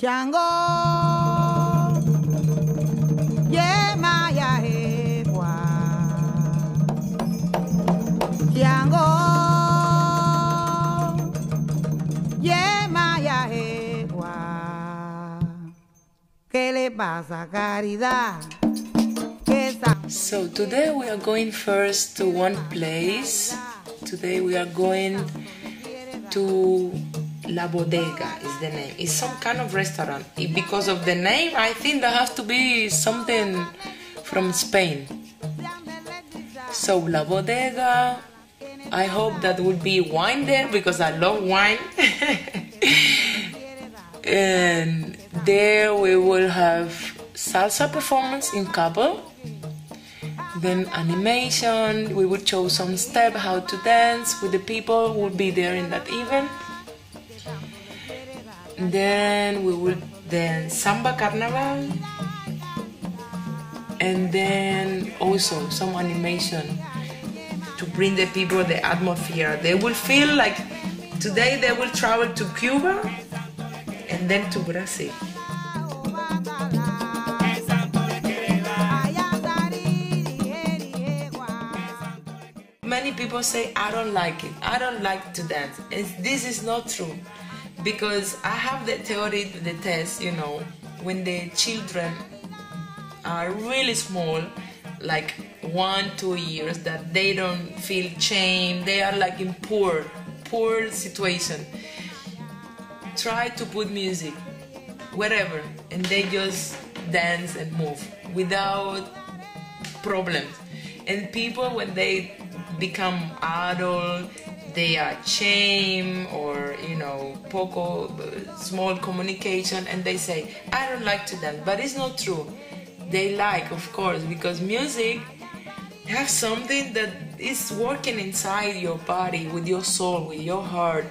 Chango, yeah, Maya, hey, Chango, yeah, Maya, hey, ¿qué le pasa, caridad? So today we are going first to one place. Today we are going to La Bodega is the name. It's some kind of restaurant. Because of the name, I think there has to be something from Spain. So La Bodega, I hope that will be wine there because I love wine. And there we will have salsa performance in couple. Then animation, we will show some steps, how to dance with the people who will be there in that event. Then we will dance samba carnival. And then also some animation to bring the people the atmosphere. They will feel like today they will travel to Cuba and then to Brazil. Many people say, I don't like it, I don't like to dance. And this is not true. Because I have the theory, the test, you know, when the children are really small, like 1-2 years, that they don't feel shame, they are like in poor situation. Try to put music, wherever, and they just dance and move without problems. And people, when they become adult, they are shame or, you know, small communication, and they say, I don't like to dance. But it's not true. They like, of course, because music has something that is working inside your body, with your soul, with your heart.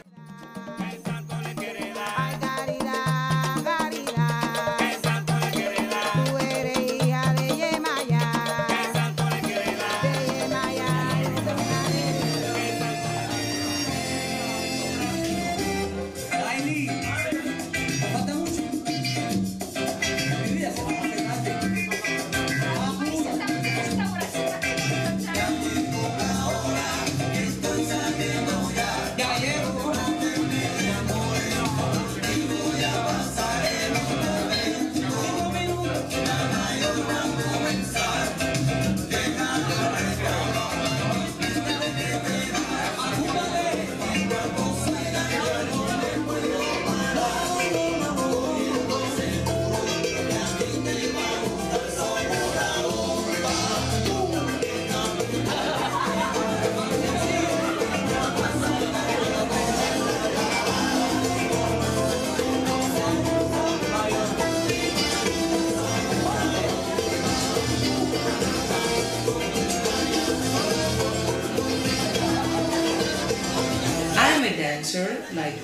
Like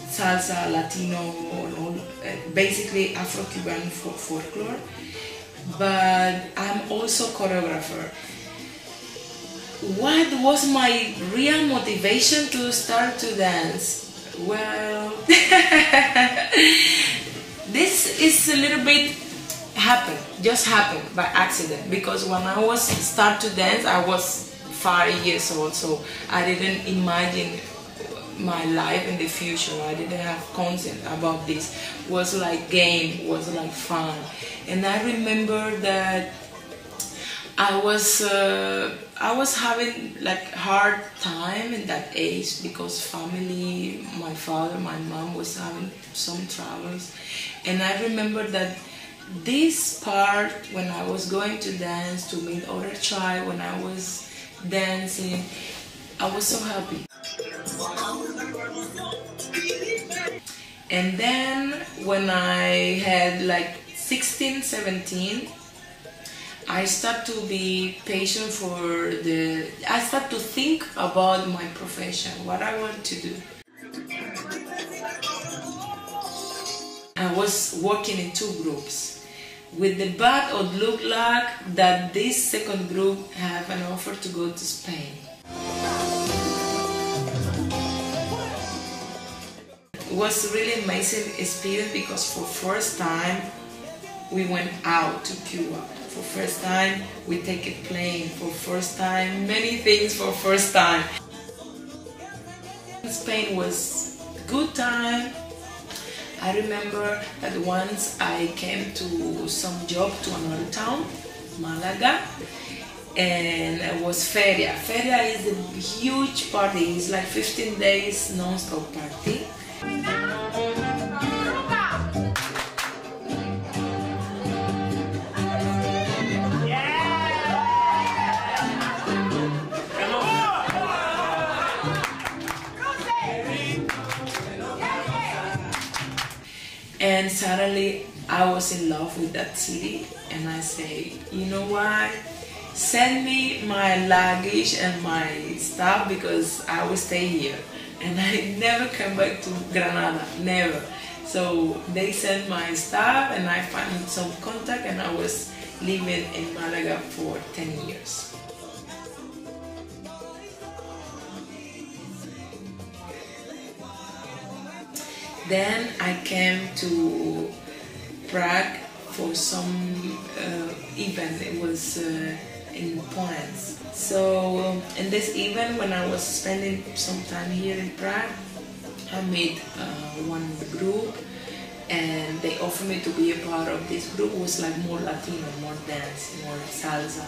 salsa, Latino, basically Afro-Cuban folklore, but I'm also choreographer. What was my real motivation to start to dance? Well, this is a little bit just happened by accident, because when I was start to dance, I was 5 years old, so I didn't imagine my life in the future. I didn't have concept about this. It was like game, was like fun. And I remember that I was having like hard time in that age, because family, my father, my mom was having some troubles. And I remember that this part, when I was going to dance to meet other child, when I was dancing, I was so happy. And then when I had like 16, 17, I start to be patient I start to think about my profession, what I want to do. I was working in 2 groups. With the bad or look like that this second group have an offer to go to Spain. it was really amazing experience because for first time we went out to Cuba. For first time we take a plane. For first time many things for first time. Spain was good time. I remember that once I came to some job to another town, Malaga, and it was Feria. Feria is a huge party. It's like 15 days non-stop party. And suddenly I was in love with that city, and I say, you know what? Send me my luggage and my stuff because I will stay here. And I never came back to Granada, never. So they sent my stuff and I found some contact, and I was living in Malaga for 10 years. Then I came to Prague for some event. It was in Poland. So in this event, when I was spending some time here in Prague, I met one group, and they offered me to be a part of this group. It was like more Latino, more dance, more salsa.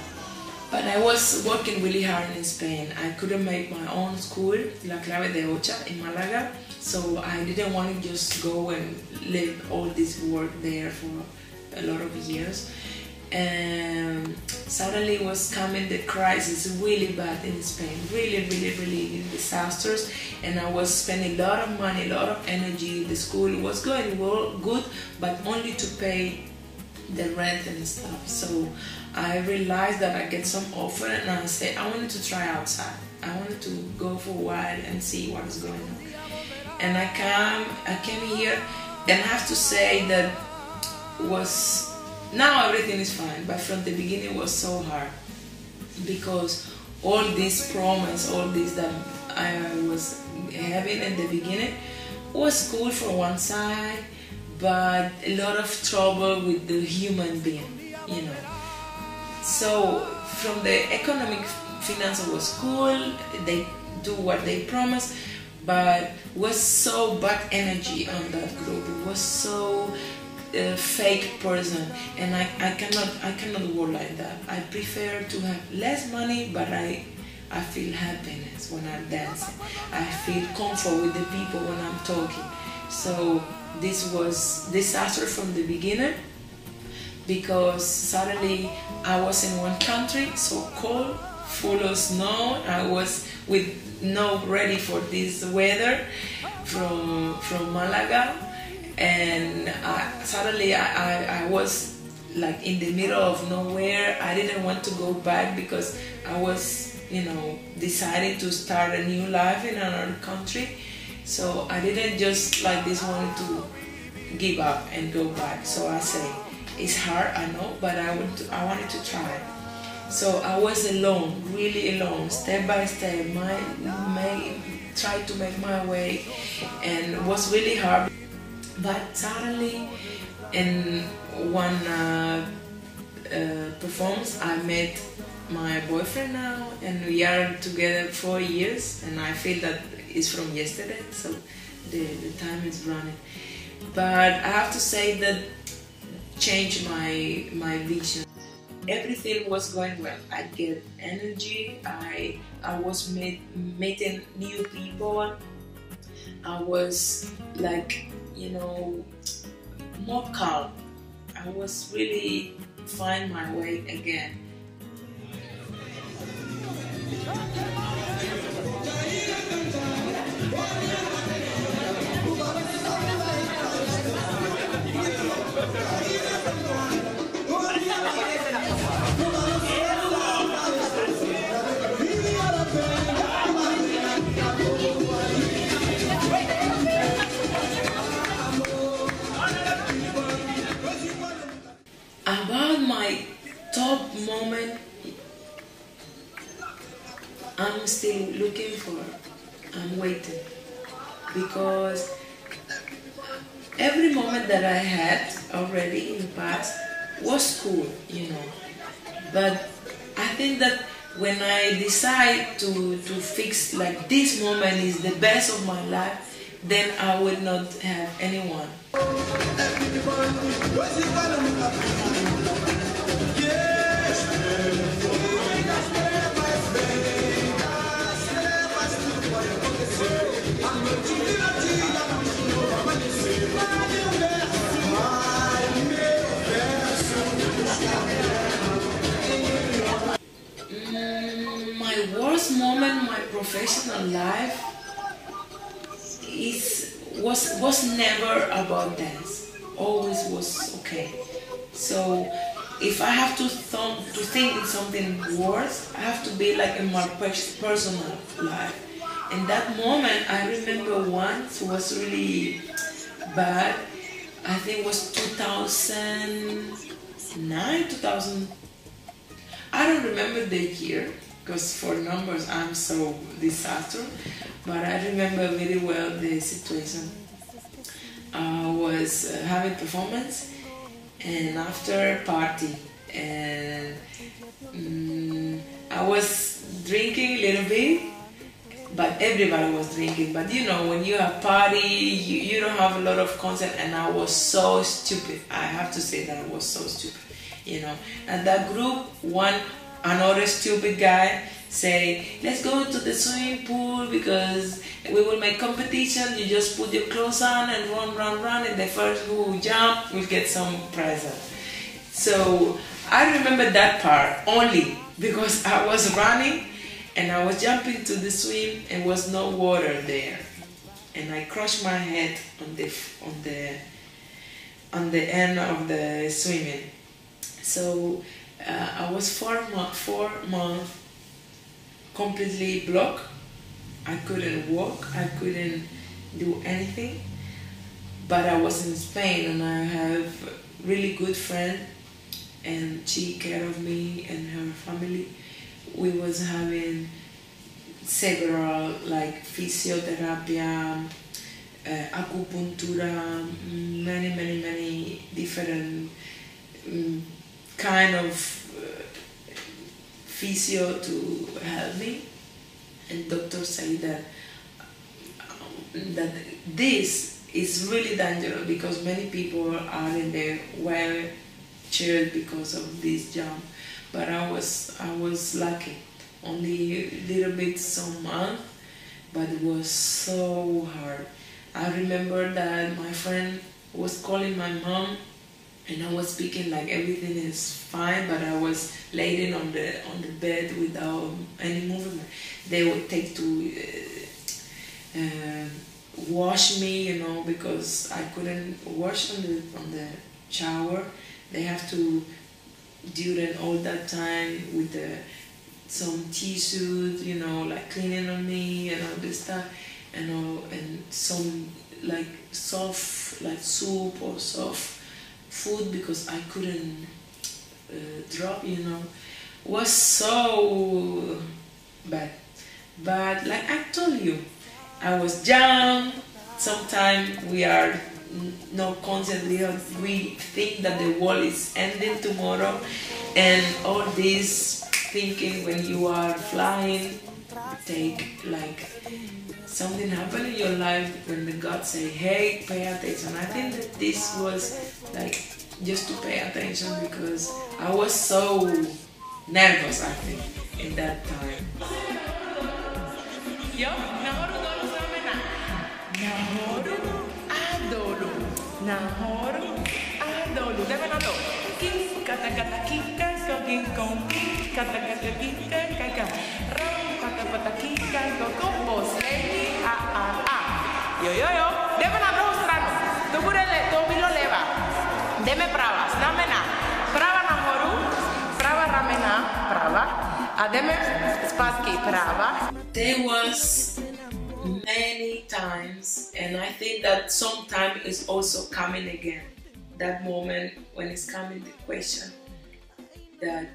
But I was working really hard in Spain. I couldn't make my own school, La Clave de Ocha in Malaga, so I didn't want to just go and live all this work there for a lot of years. And suddenly was coming the crisis, really bad in Spain, really disasters. And I was spending a lot of money, a lot of energy. The school was going well, good, but only to pay the rent and stuff. So I realized that I get some offer, and I said I wanted to try outside. I wanted to go for a while and see what is going on. And I came here, and I have to say that now everything is fine, but from the beginning it was so hard because all this promise, all this that I was having in the beginning was cool for one side, but a lot of trouble with the human being, you know. So from the economic finance was cool, they do what they promise, but was so bad energy on that group. It was so fake person, and I cannot work like that. I prefer to have less money, but I feel happiness when I'm dancing. I feel comfort with the people when I'm talking. So this was disaster from the beginning, because suddenly I was in one country, so cold, full of snow. I was not ready for this weather from Malaga, and suddenly I was like in the middle of nowhere. I didn't want to go back because I was, deciding to start a new life in another country. So I didn't just like this want to give up and go back. So I say, it's hard, I know, but I wanted to try. So I was alone, really alone, step by step, tried to make my way, and it was really hard. But suddenly, in one performance, I met my boyfriend now, and we are together 4 years, and I feel that it's from yesterday, so the time is running. But I have to say that changed my vision. Everything was going well. I get energy. I was meeting new people. I was like, more calm. I was really find my way again. About my top moment, I'm still looking for, I'm waiting, because every moment that I had already in the past was cool, you know. But I think that when I decide to fix like this moment is the best of my life, then I would not have anyone. My worst moment in my professional life was never about dance. Always was okay. So if I have to think in something worse, I have to be like in my personal life. In that moment, I remember once was really bad. I think it was 2009, 2000. I don't remember the year because for numbers I'm so disaster. But I remember very well the situation. I was having performance and after party, and I was drinking a little bit, but everybody was drinking. But you know, when you have party, you don't have a lot of concept, and I was so stupid. I have to say that I was so stupid, you know. And that group, another stupid guy say, let's go to the swimming pool because we will make competition. You just put your clothes on and run, and the first who jump will get some present. So I remember that part only because I was running and I was jumping to the swim and was no water there, and I crushed my head on the end of the swimming. So I was 4 months completely blocked. I couldn't walk, I couldn't do anything. But I was in Spain and I have a really good friend, and she cared of me and her family. We was having several like physiotherapy, acupunctura, many different kind of physio to help me, and doctors say that this is really dangerous because many people are in their wheelchair because of this jump. But I was lucky, only a little bit some month, but it was so hard. I remember that my friend was calling my mom, and I was speaking like everything is fine, but I was laying on the bed without any movement. They would take to wash me, you know, because I couldn't wash on the shower. They have to during all that time with some tissues, you know, like cleaning on me and all this stuff, and some like soft like soup or soft food because I couldn't drop, you know. Was so bad. But like I told you, I was young. Sometimes we are not constantly, we think that the world is ending tomorrow, and all this thinking when you are flying, take like something happen in your life when the God say, hey, pay attention. I think that this was like just to pay attention because I was so nervous, I think, in that time. Nahoru, adolu, Nevena do. King, kata kika, king kong, kata kika, kaka. Ram, kata kika, kokopos, lady, Yo, Nevena do strano. Tu burele, tu bilo leva. Deme pravas, namena. Prava nahoru, prava ramena, prava. Ademe spaski, prava. There was many times, and I think that sometime is also coming again. That moment when it's coming the question that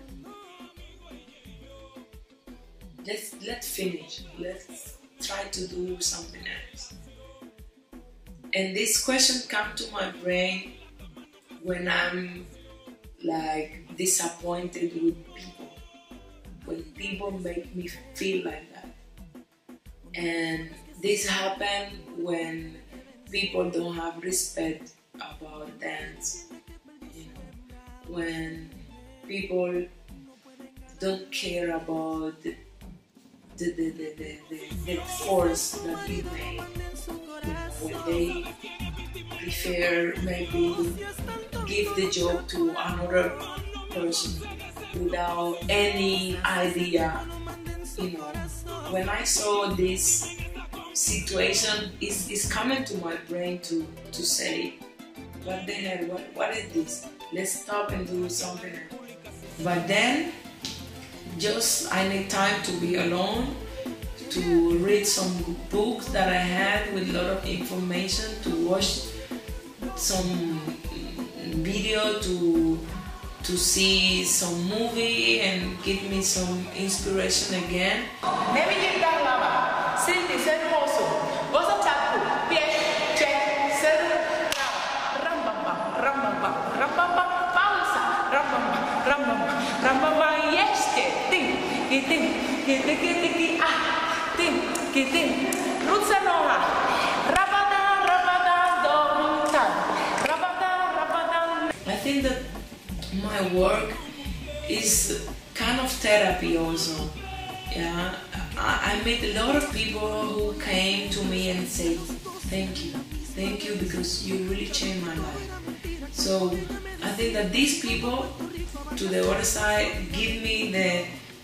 let's finish, let's try to do something else. And this question comes to my brain when I'm like disappointed with people, when people make me feel like that. And this happens when people don't have respect about dance, you know, when people don't care about the force that you make, when they prefer maybe give the job to another person without any idea, you know. When I saw this situation, it's coming to my brain to say, what the hell, what is this? Let's stop and do something else. But then, just I need time to be alone, to read some books that I had with a lot of information, to watch some video, to see some movie and give me some inspiration again. I think that my work is kind of therapy also. Yeah, I met a lot of people who came to me and said, thank you because you really changed my life. So I think that these people to the other side give me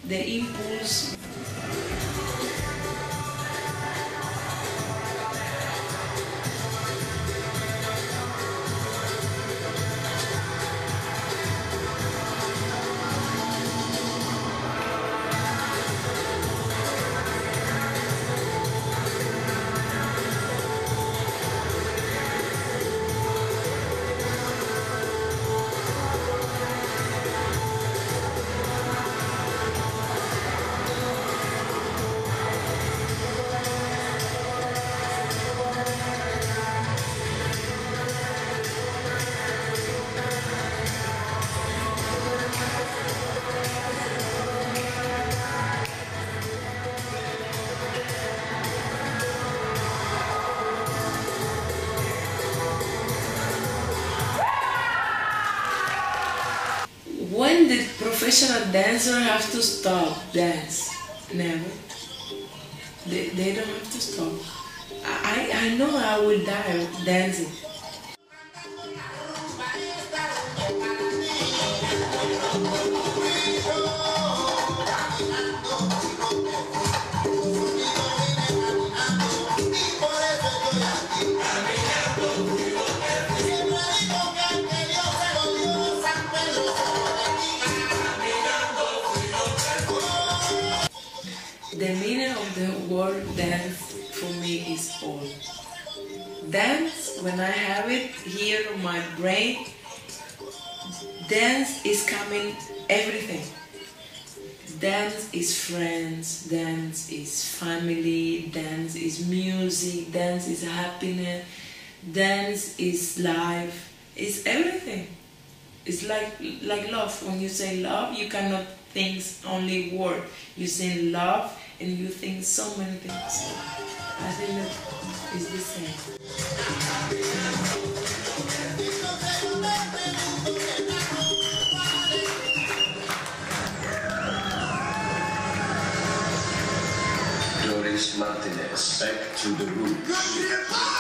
the impulse. When the professional dancer have to stop dance, never. They don't have to stop. I know I will die dancing. The meaning of the word dance for me is all. Dance, when I have it here in my brain, dance is coming everything. Dance is friends, dance is family, dance is music, dance is happiness, dance is life, it's everything. It's like love. When you say love, you cannot think only word. You say love and you think so many things. I think that is the same. Doris Martinez, back to the roots.